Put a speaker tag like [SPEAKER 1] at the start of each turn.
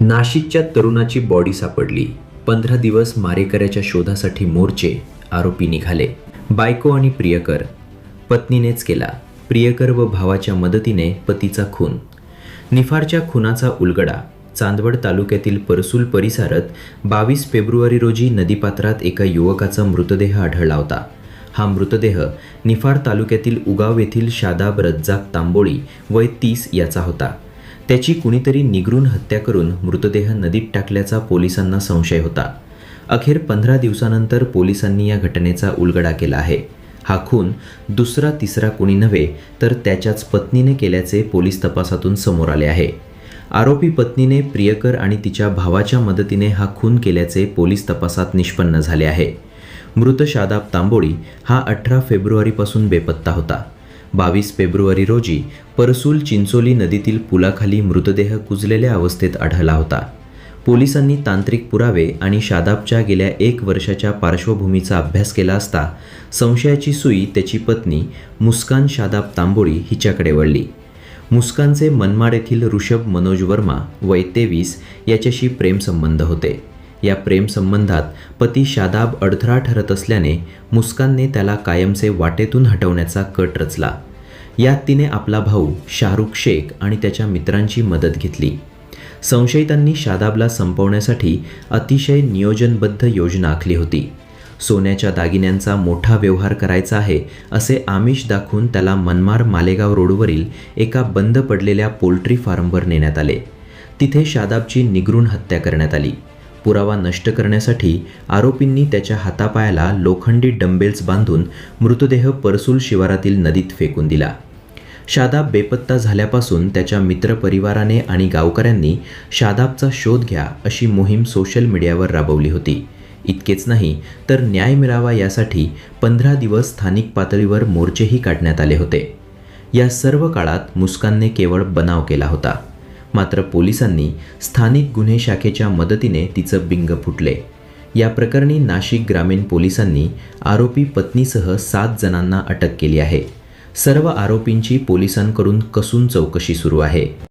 [SPEAKER 1] नाशिकच्या तरुणाची बॉडी सापडली. 15 दिवस मारेकऱ्याच्या शोधासाठी मोर्चे. आरोपी निघाले. बायको आणि प्रियकर. पत्नीनेच केला. प्रियकर व भावाच्या मदतीने पतीचा खून. निफाडच्या खुनाचा उलगडा. चांदवड तालुक्यातील परसूल परिसरात 22 फेब्रुवारी रोजी नदीपात्रात एका युवकाचा मृतदेह आढळला होता. हा मृतदेह निफाड तालुक्यातील उगाव येथील शादाब रज्जाक तांबोळी वय 30 याचा होता. त्याची कुणीतरी निगरून हत्या करून मृतदेह नदीत टाकल्याचा पोलिसांना संशय होता. अखेर 15 दिवसानंतर पोलिसांनी या घटनेचा उलगडा केला आहे. हा खून दुसरा तिसरा कुणी नव्हे तर त्याच्याच पत्नीने केल्याचे पोलीस तपासातून समोर आले आहे. आरोपी पत्नीने प्रियकर आणि तिच्या भावाच्या मदतीने हा खून केल्याचे पोलीस तपासात निष्पन्न झाले आहे. मृत शादाब तांबोळी हा 18 फेब्रुवारीपासून बेपत्ता होता. 22 फेब्रुवारी रोजी परसूल चिंचोली नदीतील पुलाखाली मृतदेह कुजलेल्या अवस्थेत आढळला होता. पोलिसांनी तांत्रिक पुरावे आणि शादाबच्या गेल्या 1 वर्षाच्या पार्श्वभूमीचा अभ्यास केला असता संशयाची सुई त्याची पत्नी मुस्कान शादाब तांबोळी हिच्याकडे वळली. मुस्कानचे मनमाड येथील ऋषभ मनोज वर्मा वय 23 याच्याशी प्रेमसंबंध होते. या प्रेमसंबंधात पती शादाब अडथळा ठरत असल्याने मुस्कानने त्याला कायमचे वाटेतून हटवण्याचा कट रचला. यात तिने आपला भाऊ शाहरुख शेख आणि त्याच्या मित्रांची मदत घेतली. संशयितांनी शादाबला संपवण्यासाठी अतिशय नियोजनबद्ध योजना आखली होती. सोन्याच्या दागिन्यांचा मोठा व्यवहार करायचा आहे असे आमिष दाखवून त्याला मनमाड मालेगाव रोडवरील एका बंद पडलेल्या पोल्ट्री फार्मवर नेण्यात आले. तिथे शादाबची निगरून हत्या करण्यात आली. पुरावा नष्ट करण्यासाठी आरोपींनी त्याच्या हातापायाला लोखंडी डंबेल्स बांधून मृतदेह परसूल शिवारातील नदीत फेकून दिला. शादाब बेपत्ता झाल्यापासून त्याच्या मित्रपरिवाराने आणि गावकऱ्यांनी शादाबचा शोध घ्या अशी मोहीम सोशल मीडियावर राबवली होती. इतकेच नाही तर न्याय मिळावा यासाठी 15 दिवस स्थानिक पातळीवर मोर्चेही काढण्यात आले होते. या सर्व काळात मुस्कानने केवळ बनाव केला होता. मात्र पोलिसांनी स्थानिक गुन्हे शाखेच्या मदतीने तिचं बिंग फुटले. या प्रकरणी नाशिक ग्रामीण पोलिसांनी आरोपी पत्नीसह 7 जणांना अटक केली आहे. सर्व आरोपींची पोलिसांकडून कसून चौकशी सुरू आहे.